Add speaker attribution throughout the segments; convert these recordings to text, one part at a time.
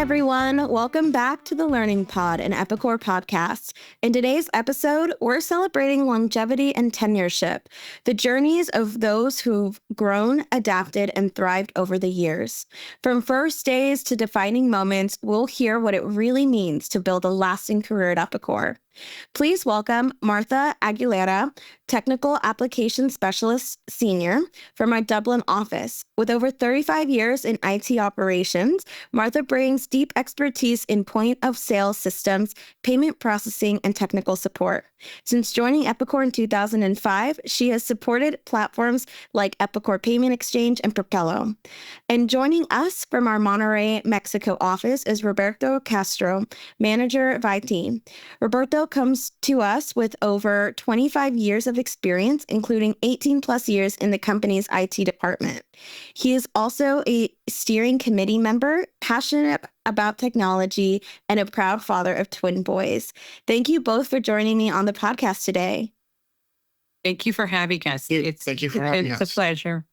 Speaker 1: everyone. Welcome back to the Learning Pod, an Epicor podcast. In today's episode, we're celebrating longevity and tenureship, the journeys of those who've grown, adapted, and thrived over the years. From first days to defining moments, we'll hear what it really means to build a lasting career at Epicor. Please welcome Martha Aguilera, Technical Application Specialist Senior from our Dublin office. With over 35 years in IT operations, Martha brings deep expertise in point-of-sale systems, payment processing, and technical support. Since joining Epicor in 2005, she has supported platforms like Epicor Payment Exchange and Propello. And joining us from our Monterrey, Mexico office is Roberto Castro, Manager of IT. Roberto comes to us with over 25 years of experience, including 18 plus years in the company's IT department. He is also a steering committee member, passionate about technology, and a proud father of twin boys. Thank you both for joining me on the podcast today.
Speaker 2: Thank you for having us.
Speaker 3: Thank you for having us.
Speaker 2: It's a pleasure.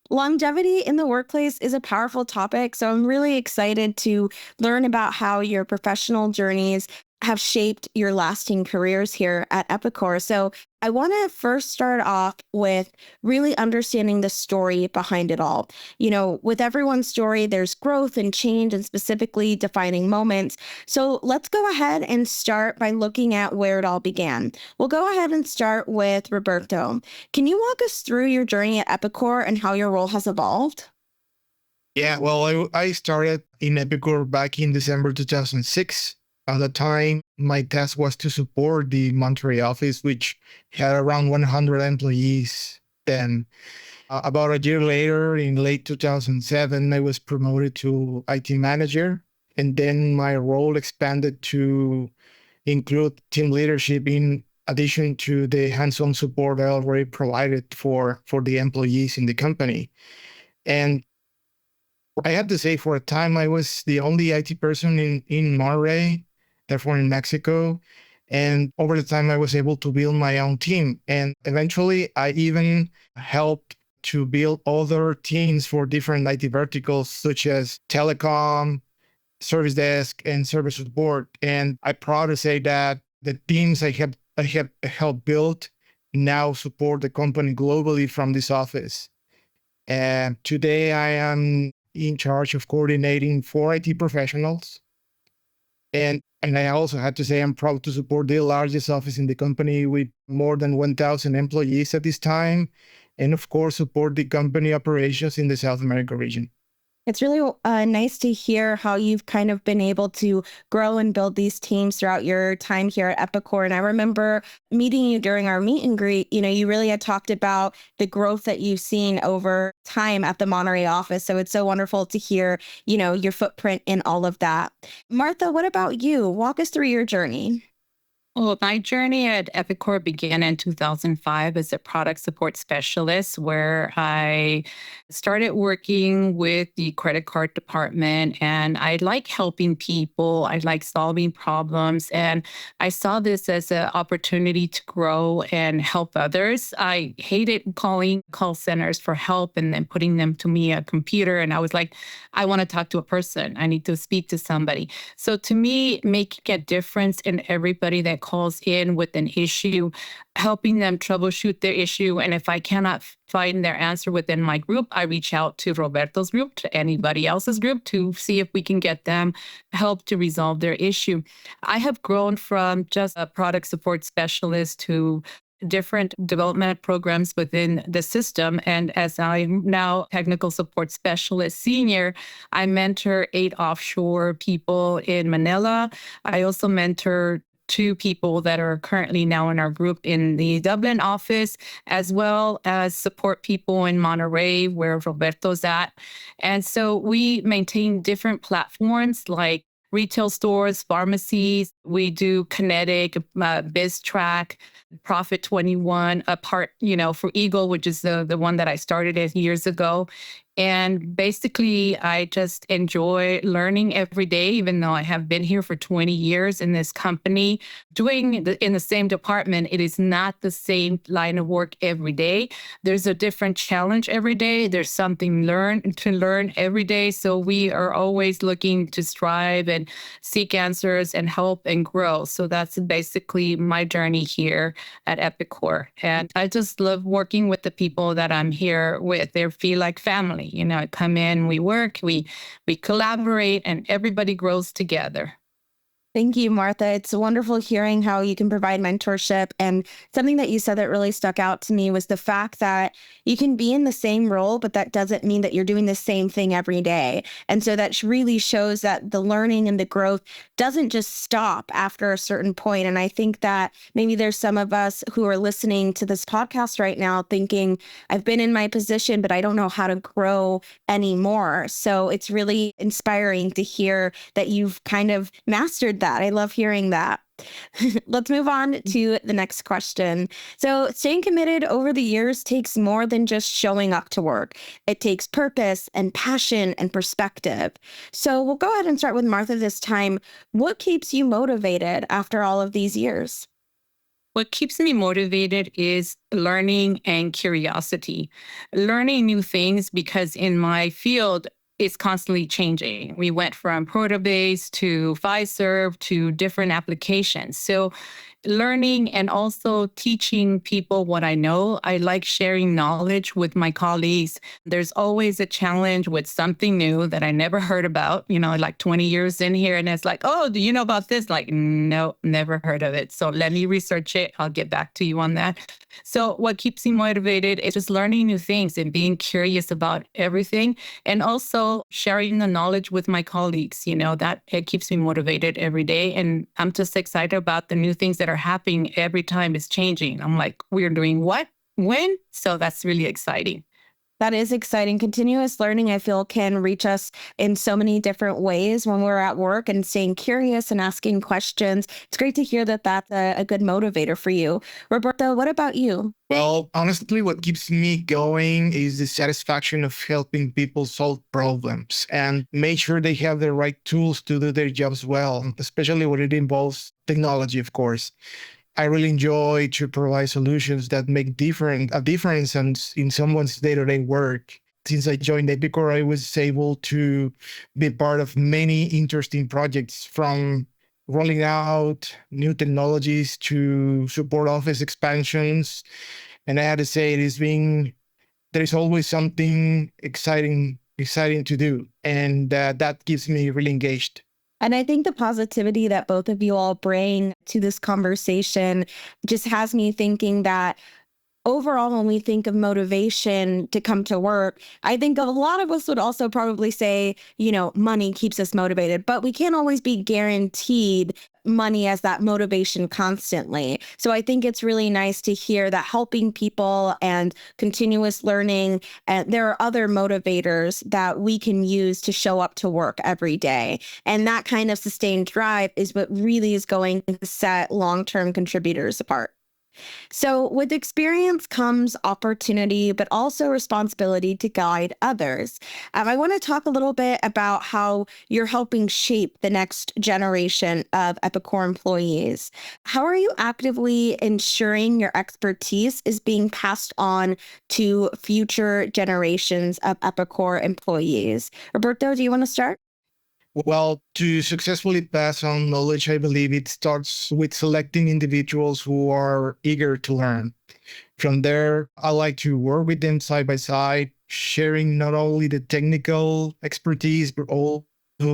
Speaker 1: Longevity in the workplace is a powerful topic, so I'm really excited to learn about how your professional journeys have shaped your lasting careers here at Epicor. So I want to first start off with really understanding the story behind it all. You know, with everyone's story, there's growth and change and specifically defining moments. So let's go ahead and start by looking at where it all began. We'll go ahead and start with Roberto. Can you walk us through your journey at Epicor and how your role has evolved?
Speaker 3: Yeah, well, I started in Epicor back in December 2006. At the time, my task was to support the Monterrey office, which had around 100 employees. Then, about a year later, in late 2007, I was promoted to IT manager. And then my role expanded to include team leadership in addition to the hands-on support I already provided for the employees in the company. And I have to say, for a time, I was the only IT person in Monterrey, therefore in Mexico. And over the time, I was able to build my own team. And eventually, I even helped to build other teams for different IT verticals, such as telecom, service desk, and service support. And I'm proud to say that the teams I have helped build now support the company globally from this office. And today, I am in charge of coordinating 4 IT professionals. And I also have to say I'm proud to support the largest office in the company with more than 1,000 employees at this time. And of course, support the company operations in the South America region.
Speaker 1: It's really nice to hear how you've kind of been able to grow and build these teams throughout your time here at Epicor. And I remember meeting you during our meet and greet. You know, you really had talked about the growth that you've seen over time at the Monterrey office. So it's so wonderful to hear, you know, your footprint in all of that. Martha, what about you? Walk us through your journey.
Speaker 2: Well, my journey at Epicor began in 2005 as a product support specialist, where I started working with the credit card department. And I like helping people. I like solving problems. And I saw this as an opportunity to grow and help others. I hated calling call centers for help and then putting them to me a computer. And I was like, I want to talk to a person. I need to speak to somebody. So to me, making a difference in everybody that calls in with an issue, helping them troubleshoot their issue. And if I cannot find their answer within my group, I reach out to Roberto's group, to anybody else's group, to see if we can get them help to resolve their issue. I have grown from just a product support specialist to different development programs within the system. And as I'm now technical support specialist senior, I mentor 8 offshore people in Manila. I also mentor 2 people that are currently now in our group in the Dublin office, as well as support people in Monterrey, where Roberto's at. And so we maintain different platforms like retail stores, pharmacies. We do Kinetic, BizTrack, Profit 21, a part, for Eagle, which is the one that I started years ago. And basically, I just enjoy learning every day, even though I have been here for 20 years in this company. In the same department, it is not the same line of work every day. There's a different challenge every day. There's something to learn every day. So we are always looking to strive and seek answers and help and grow. So that's basically my journey here at Epicor. And I just love working with the people that I'm here with. They feel like family. I come in, we work, we collaborate, and everybody grows together.
Speaker 1: Thank you, Martha. It's wonderful hearing how you can provide mentorship. And something that you said that really stuck out to me was the fact that you can be in the same role, but that doesn't mean that you're doing the same thing every day. And so that really shows that the learning and the growth doesn't just stop after a certain point. And I think that maybe there's some of us who are listening to this podcast right now thinking, I've been in my position, but I don't know how to grow anymore. So it's really inspiring to hear that you've kind of mastered that. I love hearing that. Let's move on to the next question. So, staying committed over the years takes more than just showing up to work. It takes purpose and passion and perspective. So, we'll go ahead and start with Martha this time. What keeps you motivated after all of these years?
Speaker 2: What keeps me motivated is learning and curiosity. Learning new things because in my field, it's constantly changing. We went from Protobase to Fiserv to different applications. So learning and also teaching people what I know. I like sharing knowledge with my colleagues. There's always a challenge with something new that I never heard about, like 20 years in here. And it's like, oh, do you know about this? Like, no, never heard of it. So let me research it. I'll get back to you on that. So what keeps me motivated is just learning new things and being curious about everything. And also sharing the knowledge with my colleagues, that it keeps me motivated every day. And I'm just excited about the new things that are happening every time it's changing. I'm like, we're doing what? When? So that's really exciting.
Speaker 1: That is exciting. Continuous learning, I feel, can reach us in so many different ways when we're at work, and staying curious and asking questions. It's great to hear that that's a good motivator for you. Roberto, what about you?
Speaker 3: Well, honestly, what keeps me going is the satisfaction of helping people solve problems and make sure they have the right tools to do their jobs well, especially when it involves technology, of course. I really enjoy to provide solutions that make a difference in someone's day-to-day work. Since I joined Epicor, I was able to be part of many interesting projects, from rolling out new technologies to support office expansions. And I had to say, there's always something exciting to do. And that keeps me really engaged.
Speaker 1: And I think the positivity that both of you all bring to this conversation just has me thinking that overall, when we think of motivation to come to work, I think a lot of us would also probably say, money keeps us motivated, but we can't always be guaranteed money as that motivation constantly. So I think it's really nice to hear that helping people and continuous learning, and there are other motivators that we can use to show up to work every day. And that kind of sustained drive is what really is going to set long-term contributors apart. So with experience comes opportunity, but also responsibility to guide others. I want to talk a little bit about how you're helping shape the next generation of Epicor employees. How are you actively ensuring your expertise is being passed on to future generations of Epicor employees? Roberto, do you want to start?
Speaker 3: Well, to successfully pass on knowledge, I believe it starts with selecting individuals who are eager to learn. From there, I like to work with them side by side, sharing not only the technical expertise, but also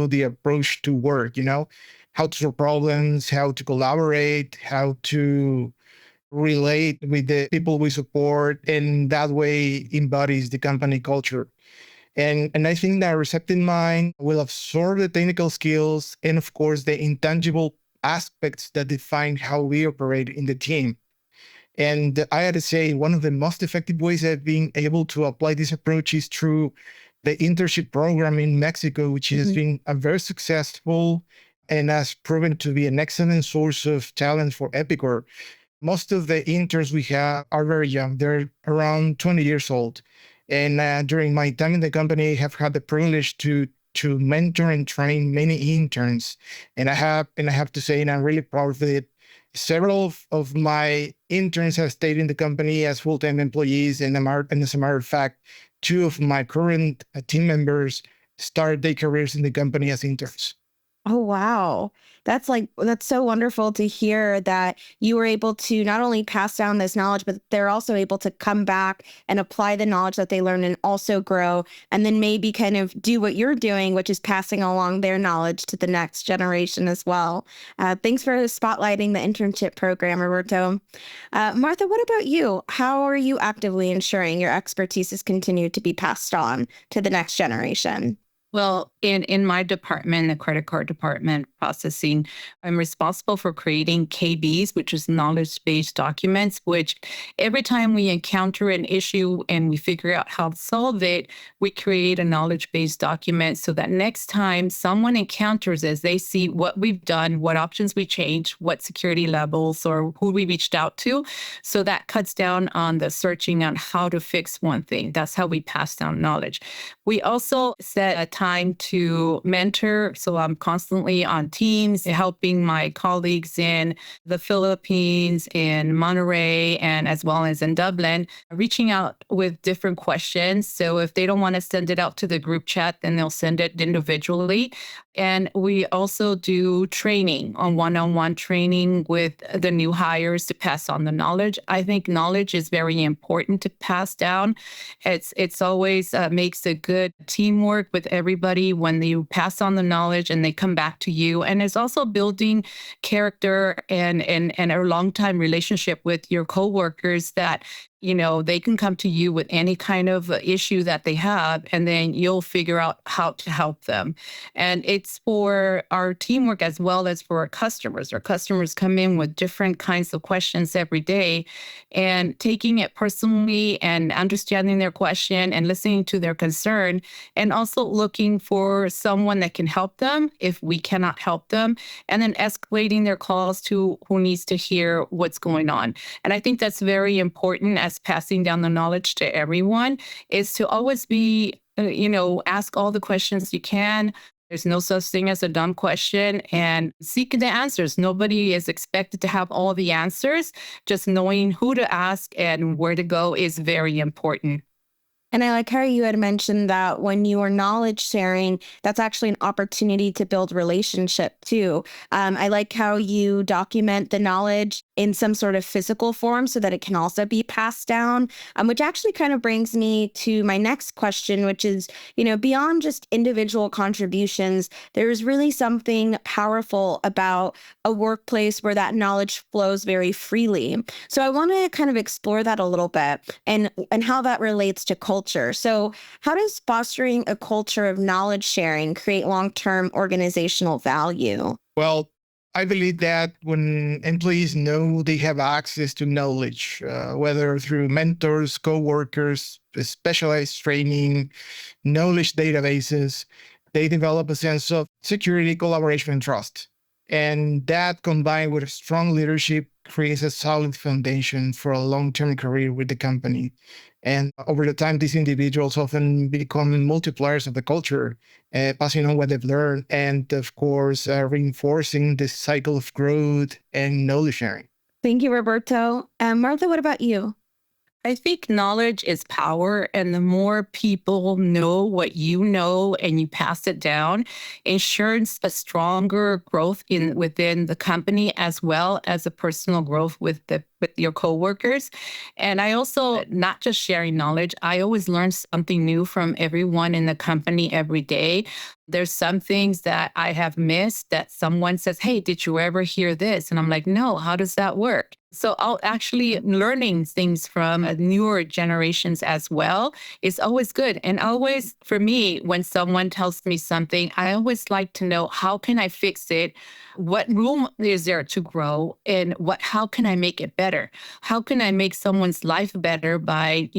Speaker 3: the approach to work, how to solve problems, how to collaborate, how to relate with the people we support, and that way embodies the company culture. And I think that a receptive mind will absorb the technical skills and, of course, the intangible aspects that define how we operate in the team. And I had to say, one of the most effective ways I've been able to apply this approach is through the internship program in Mexico, which has been a very successful and has proven to be an excellent source of talent for Epicor. Most of the interns we have are very young. They're around 20 years old. And during my time in the company, I have had the privilege to mentor and train many interns. And I have to say, and I'm really proud of it, several of my interns have stayed in the company as full-time employees. And as a matter of fact, two of my current team members started their careers in the company as interns.
Speaker 1: Oh, wow. That's so wonderful to hear that you were able to not only pass down this knowledge, but they're also able to come back and apply the knowledge that they learned and also grow, and then maybe kind of do what you're doing, which is passing along their knowledge to the next generation as well. Thanks for spotlighting the internship program, Roberto. Martha, what about you? How are you actively ensuring your expertise is continued to be passed on to the next generation?
Speaker 2: Well, in my department, the credit card department processing, I'm responsible for creating KBs, which is knowledge-based documents, which every time we encounter an issue and we figure out how to solve it, we create a knowledge-based document so that next time someone encounters us, they see what we've done, what options we changed, what security levels or who we reached out to. So that cuts down on the searching on how to fix one thing. That's how we pass down knowledge. We also set a time to mentor. So I'm constantly on teams helping my colleagues in the Philippines, in Monterey, and as well as in Dublin, reaching out with different questions. So if they don't want to send it out to the group chat, then they'll send it individually. And we also do training on one-on-one training with the new hires to pass on the knowledge. I think knowledge is very important to pass down. It's always makes a good teamwork with everybody when you pass on the knowledge and they come back to you. And it's also building character and a long-time relationship with your coworkers that they can come to you with any kind of issue that they have, and then you'll figure out how to help them. And it's for our teamwork as well as for our customers. Our customers come in with different kinds of questions every day, and taking it personally and understanding their question and listening to their concern, and also looking for someone that can help them if we cannot help them, and then escalating their calls to who needs to hear what's going on. And I think that's very important as passing down the knowledge to everyone, is to always be, ask all the questions you can. There's no such thing as a dumb question, and seek the answers. Nobody is expected to have all the answers. Just knowing who to ask and where to go is very important.
Speaker 1: And I like how you had mentioned that when you are knowledge sharing, that's actually an opportunity to build relationship too. I like how you document the knowledge in some sort of physical form so that it can also be passed down, which actually kind of brings me to my next question, which is, beyond just individual contributions, there's really something powerful about a workplace where that knowledge flows very freely. So I want to kind of explore that a little bit and how that relates to culture. So how does fostering a culture of knowledge sharing create long-term organizational value?
Speaker 3: Well, I believe that when employees know they have access to knowledge, whether through mentors, coworkers, specialized training, knowledge databases, they develop a sense of security, collaboration, and trust. And that, combined with strong leadership, creates a solid foundation for a long-term career with the company. And over the time, these individuals often become multipliers of the culture, passing on what they've learned, and of course, reinforcing this cycle of growth and knowledge sharing.
Speaker 1: Thank you, Roberto. Martha, what about you?
Speaker 2: I think knowledge is power, and the more people know what you know and you pass it down, ensures a stronger growth within the company as well as a personal growth with your coworkers. And I also, not just sharing knowledge, I always learn something new from everyone in the company every day. There's some things that I have missed that someone says, "Hey, did you ever hear this?" And I'm like, "No, how does that work?" So I'll actually learning things from newer generations as well is always good. And always for me, when someone tells me something, I always like to know, how can I fix it? What room is there to grow? And how can I make it better? How can I make someone's life better by,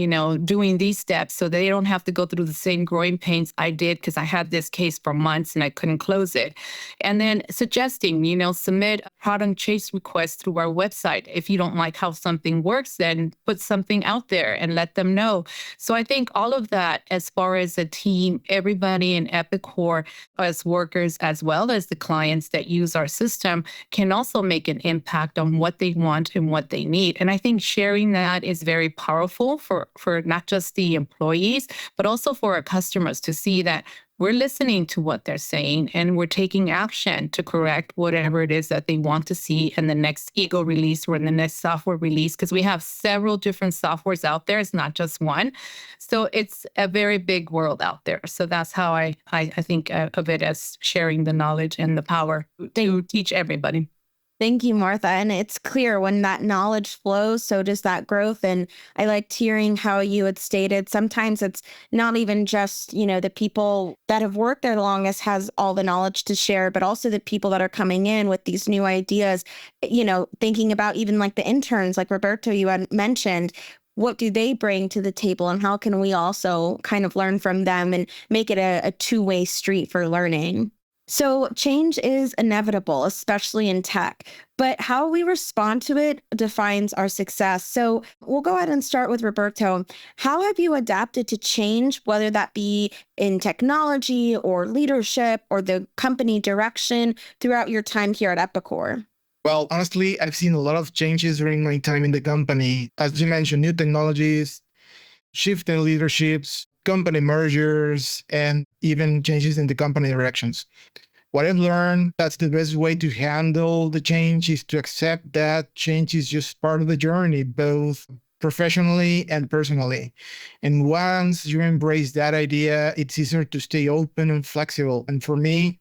Speaker 2: doing these steps so they don't have to go through the same growing pains I did because I had this case for months and I couldn't close it. And then suggesting, submit a product chase request through our website if you don't like how something works, then put something out there and let them know. So I think all of that, as far as a team, everybody in Epicor as workers, as well as the clients that use our system, can also make an impact on what they want and what they need. And I think sharing that is very powerful for not just the employees, but also for our customers to see that we're listening to what they're saying and we're taking action to correct whatever it is that they want to see in the next ego release or in the next software release, because we have several different softwares out there. It's not just one. So it's a very big world out there. So that's how I think of it, as sharing the knowledge and the power to teach everybody.
Speaker 1: Thank you, Martha. And it's clear when that knowledge flows, so does that growth. And I liked hearing how you had stated sometimes it's not even just, the people that have worked there the longest has all the knowledge to share, but also the people that are coming in with these new ideas, thinking about even like the interns, like Roberto, you had mentioned. What do they bring to the table, and how can we also kind of learn from them and make it a two-way street for learning? So change is inevitable, especially in tech, but how we respond to it defines our success. So we'll go ahead and start with Roberto. How have you adapted to change, whether that be in technology or leadership or the company direction throughout your time here at Epicor?
Speaker 3: Well, honestly, I've seen a lot of changes during my time in the company. As you mentioned, new technologies, shift in leaderships, company mergers, and even changes in the company directions. What I've learned, that's the best way to handle the change, is to accept that change is just part of the journey, both professionally and personally. And once you embrace that idea, it's easier to stay open and flexible. And for me,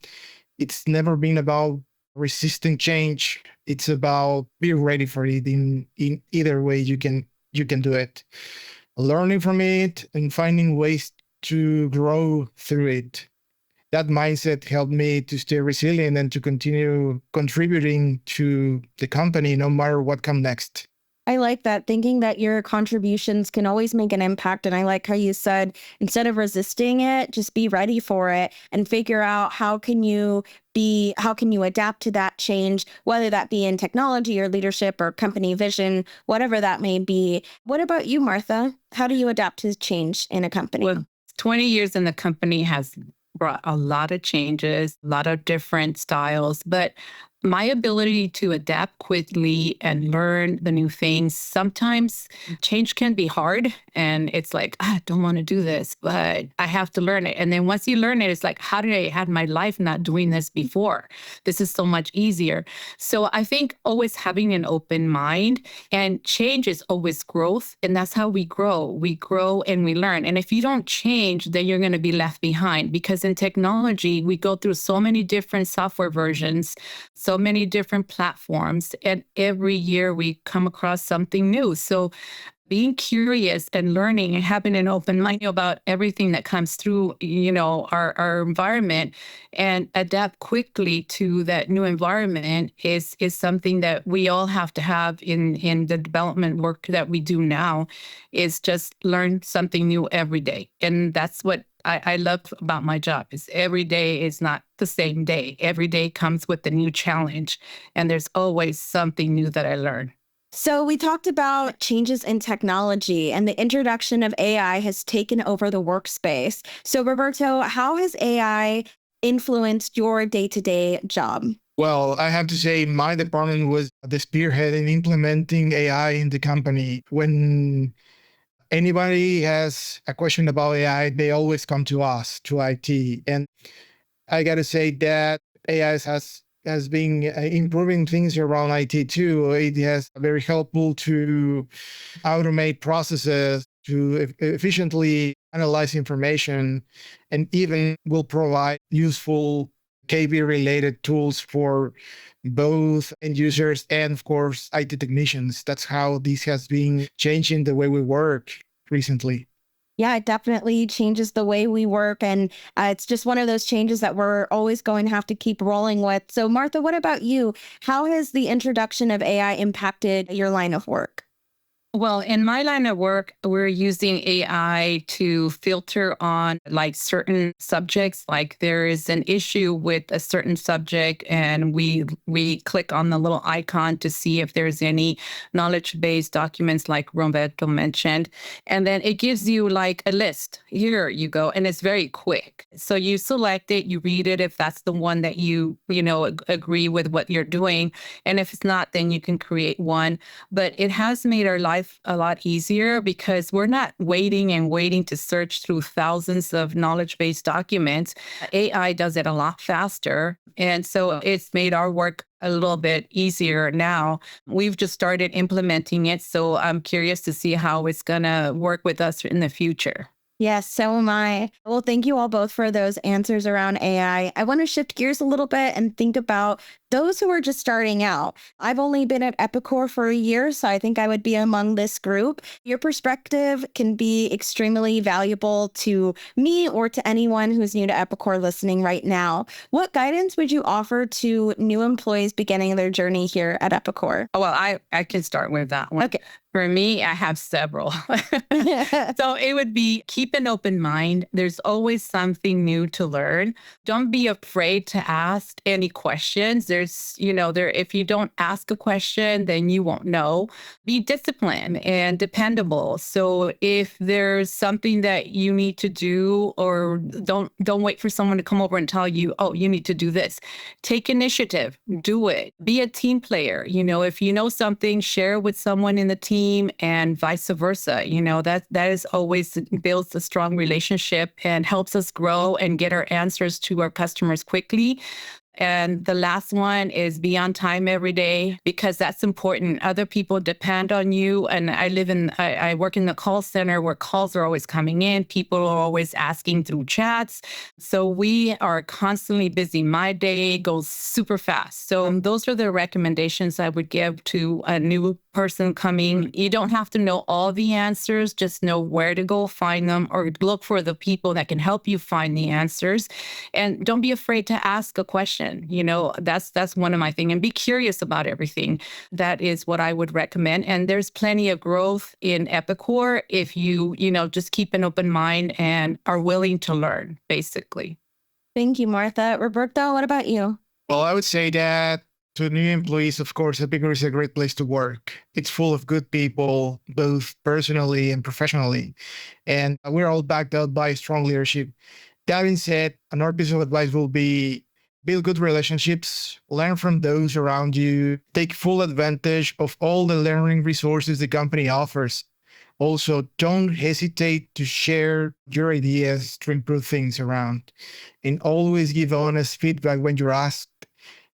Speaker 3: it's never been about resisting change. It's about being ready for it in either way you can do it. Learning from it and finding ways to grow through it. That mindset helped me to stay resilient and to continue contributing to the company no matter what comes next.
Speaker 1: I like that, thinking that your contributions can always make an impact. And I like how you said, instead of resisting it, just be ready for it and figure out how can you adapt to that change, whether that be in technology or leadership or company vision, whatever that may be. What about you, Martha? How do you adapt to change in a company?
Speaker 2: Well, 20 years in the company has brought a lot of changes, a lot of different styles, but my ability to adapt quickly and learn the new things, sometimes change can be hard and it's like, I don't want to do this, but I have to learn it. And then once you learn it, it's like, how did I have my life not doing this before? This is so much easier. So I think always having an open mind, and change is always growth. And that's how we grow. We grow and we learn. And if you don't change, then you're going to be left behind, because in technology, we go through so many different software versions, so many different platforms, and every year we come across something new. So being curious and learning and having an open mind about everything that comes through, our environment, and adapt quickly to that new environment is something that we all have to have in the development work that we do now, is just learn something new every day. And that's what I love about my job, is every day is not the same day. Every day comes with a new challenge, and there's always something new that I learn.
Speaker 1: So we talked about changes in technology, and the introduction of AI has taken over the workspace. So Roberto, how has AI influenced your day-to-day job?
Speaker 3: Well, I have to say my department was the spearhead in implementing AI in the company. When anybody has a question about AI, they always come to us, to IT. And I got to say that AI has been improving things around IT too. It has very helpful to automate processes, to efficiently analyze information, and even will provide useful KB-related tools for both end users and, of course, IT technicians. That's how this has been changing the way we work recently.
Speaker 1: Yeah, it definitely changes the way we work. And it's just one of those changes that we're always going to have to keep rolling with. So Martha, what about you? How has the introduction of AI impacted your line of work?
Speaker 2: Well, in my line of work, we're using AI to filter on like certain subjects. Like there is an issue with a certain subject, and we click on the little icon to see if there's any knowledge-based documents, like Roberto mentioned, and then it gives you like a list. Here you go, and it's very quick. So you select it, you read it if that's the one that agree with what you're doing, and if it's not, then you can create one. But it has made our life a lot easier because we're not waiting and waiting to search through thousands of knowledge-based documents. AI does it a lot faster. And so it's made our work a little bit easier now. We've just started implementing it. So I'm curious to see how it's going to work with us in the future.
Speaker 1: Yes, so am I. Well, thank you all both for those answers around AI. I want to shift gears a little bit and think about those who are just starting out. I've only been at Epicor for a year, so I think I would be among this group. Your perspective can be extremely valuable to me or to anyone who's new to Epicor listening right now. What guidance would you offer to new employees beginning their journey here at Epicor?
Speaker 2: Oh, well, I can start with that one.
Speaker 1: Okay.
Speaker 2: For me, I have several. So it would be keep an open mind. There's always something new to learn. Don't be afraid to ask any questions. If you don't ask a question, then you won't know. Be disciplined and dependable. So if there's something that you need to do, or don't wait for someone to come over and tell you, oh, you need to do this. Take initiative, do it. Be a team player. If you know something, share it with someone in the team, and vice versa. That is always builds a strong relationship and helps us grow and get our answers to our customers quickly. And the last one is be on time every day, because that's important. Other people depend on you. And I work in the call center where calls are always coming in. People are always asking through chats. So we are constantly busy. My day goes super fast. So those are the recommendations I would give to a new person coming. You don't have to know all the answers, just know where to go find them, or look for the people that can help you find the answers. And don't be afraid to ask a question. That's one of my things. And be curious about everything. That is what I would recommend. And there's plenty of growth in Epicor if you just keep an open mind and are willing to learn, basically.
Speaker 1: Thank you, Martha. Roberto, what about you?
Speaker 3: Well, I would say that to new employees, of course, Epicor is a great place to work. It's full of good people, both personally and professionally. And we're all backed up by strong leadership. That being said, another piece of advice will be build good relationships, learn from those around you, take full advantage of all the learning resources the company offers. Also, don't hesitate to share your ideas to improve things around, and always give honest feedback when you're asked.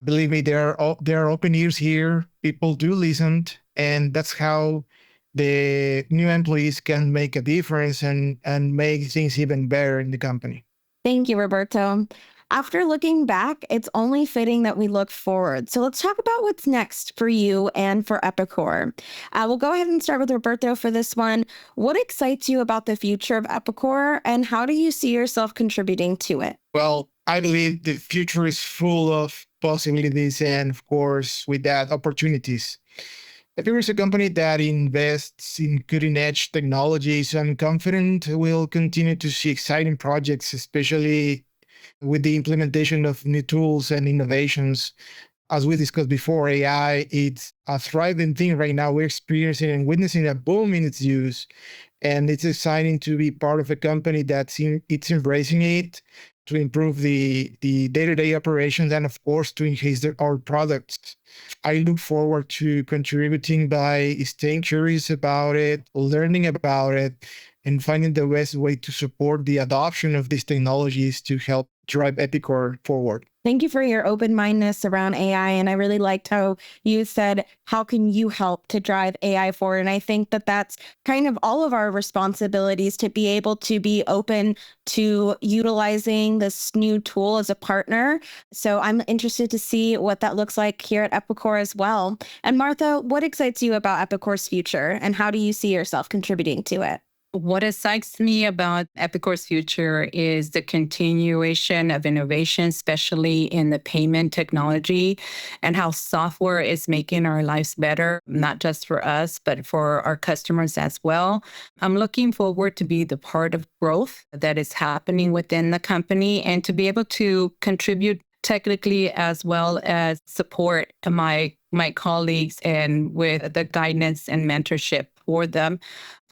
Speaker 3: Believe me, there are open ears here. People do listen, and that's how the new employees can make a difference and make things even better in the company.
Speaker 1: Thank you, Roberto. After looking back, it's only fitting that we look forward. So let's talk about what's next for you and for Epicor. We'll go ahead and start with Roberto for this one. What excites you about the future of Epicor, and how do you see yourself contributing to it?
Speaker 3: Well, I believe the future is full of possibilities and, of course, with that, opportunities. Epicor is a company that invests in cutting-edge technologies. I'm confident we'll continue to see exciting projects, especially with the implementation of new tools and innovations. As we discussed before, AI, it's a thriving thing right now. We're experiencing and witnessing a boom in its use. And it's exciting to be part of a company it's embracing it to improve the day-to-day operations and, of course, to enhance our products. I look forward to contributing by staying curious about it, learning about it, and finding the best way to support the adoption of these technologies to help drive Epicor forward.
Speaker 1: Thank you for your open-mindedness around AI. And I really liked how you said, how can you help to drive AI forward? And I think that that's kind of all of our responsibilities, to be able to be open to utilizing this new tool as a partner. So I'm interested to see what that looks like here at Epicor as well. And Martha, what excites you about Epicor's future, and how do you see yourself contributing to it?
Speaker 2: What excites me about Epicor's future is the continuation of innovation, especially in the payment technology, and how software is making our lives better, not just for us, but for our customers as well. I'm looking forward to be the part of growth that is happening within the company and to be able to contribute technically as well as support my colleagues and with the guidance and mentorship for them.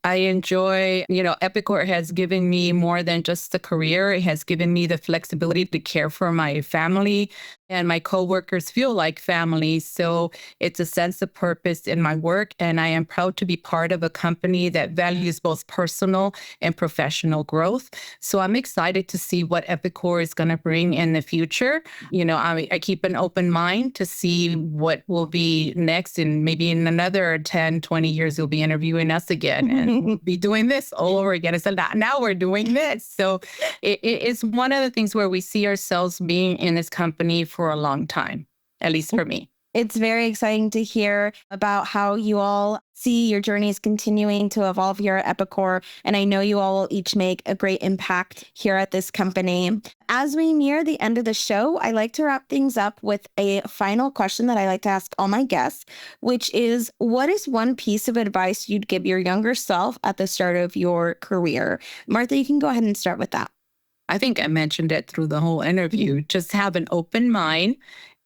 Speaker 2: I enjoy, Epicor has given me more than just a career. It has given me the flexibility to care for my family, and my coworkers feel like family. So it's a sense of purpose in my work. And I am proud to be part of a company that values both personal and professional growth. So I'm excited to see what Epicor is going to bring in the future. I keep an open mind to see what will be next. And maybe in another 10, 20 years, you'll be interviewing us again and we'll be doing this all over again. So now we're doing this. So it's one of the things where we see ourselves being in this company for a long time, at least for me.
Speaker 1: It's very exciting to hear about how you all see your journeys continuing to evolve here at Epicor. And I know you all will each make a great impact here at this company. As we near the end of the show, I like to wrap things up with a final question that I like to ask all my guests, which is, what is one piece of advice you'd give your younger self at the start of your career? Martha, you can go ahead and start with that.
Speaker 2: I think I mentioned it through the whole interview. Just have an open mind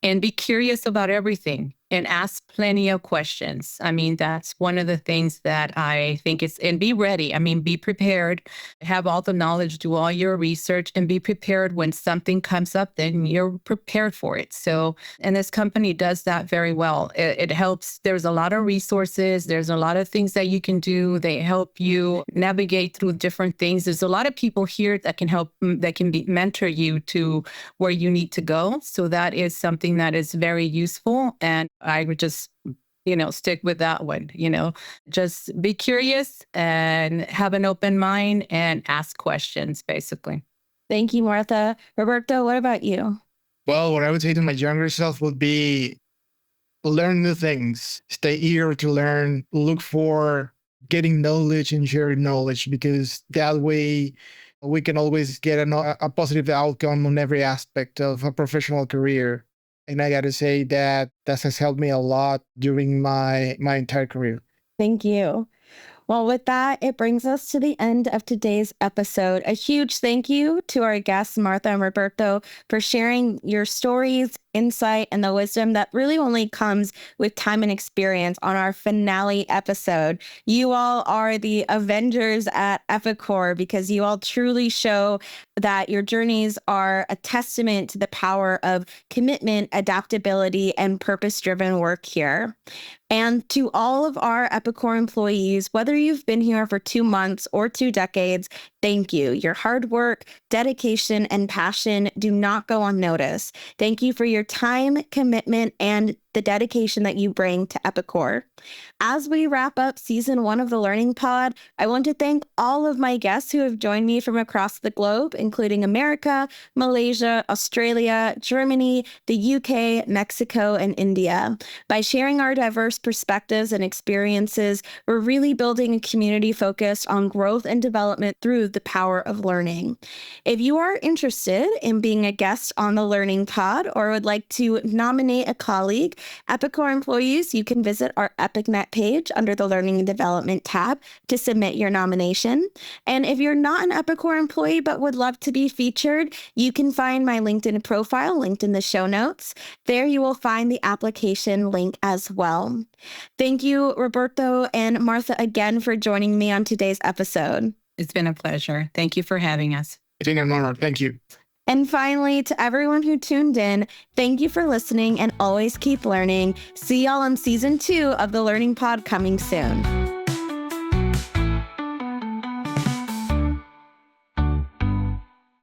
Speaker 2: and be curious about everything and ask plenty of questions. I mean, that's one of the things that I think is, and be ready. I mean, be prepared, have all the knowledge, do all your research, and be prepared when something comes up, then you're prepared for it. So, and this company does that very well. It helps. There's a lot of resources. There's a lot of things that you can do. They help you navigate through different things. There's a lot of people here that can help, that can mentor you to where you need to go. So that is something that is very useful. And I would just, stick with that one, just be curious and have an open mind and ask questions, basically.
Speaker 1: Thank you, Martha. Roberto, what about you?
Speaker 3: Well, what I would say to my younger self would be learn new things, stay eager to learn, look for getting knowledge and sharing knowledge, because that way we can always get a positive outcome on every aspect of a professional career. And I got to say that has helped me a lot during my entire career.
Speaker 1: Thank you. Well, with that, it brings us to the end of today's episode. A huge thank you to our guests, Martha and Roberto, for sharing your stories, insight, and the wisdom that really only comes with time and experience on our finale episode. You all are the Avengers at Epicor because you all truly show that your journeys are a testament to the power of commitment, adaptability, and purpose-driven work here. And to all of our Epicor employees, whether you've been here for 2 months or 2 decades, thank you. Your hard work, dedication, and passion do not go unnoticed. Thank you for your time, commitment, and the dedication that you bring to Epicor. As we wrap up season 1 of the Learning Pod, I want to thank all of my guests who have joined me from across the globe, including America, Malaysia, Australia, Germany, the UK, Mexico, and India. By sharing our diverse perspectives and experiences, we're really building a community focused on growth and development through the power of learning. If you are interested in being a guest on the Learning Pod or would like to nominate a colleague, Epicor employees, you can visit our EpicNet page under the Learning and Development tab to submit your nomination. And if you're not an Epicor employee but would love to be featured, you can find my LinkedIn profile linked in the show notes. There you will find the application link as well. Thank you, Roberto and Martha, again for joining me on today's episode.
Speaker 2: It's been a pleasure. Thank you for having us.
Speaker 3: It's been an honor. Thank you.
Speaker 1: And finally, to everyone who tuned in, thank you for listening and always keep learning. See y'all on season 2 of the Learning Pod coming soon.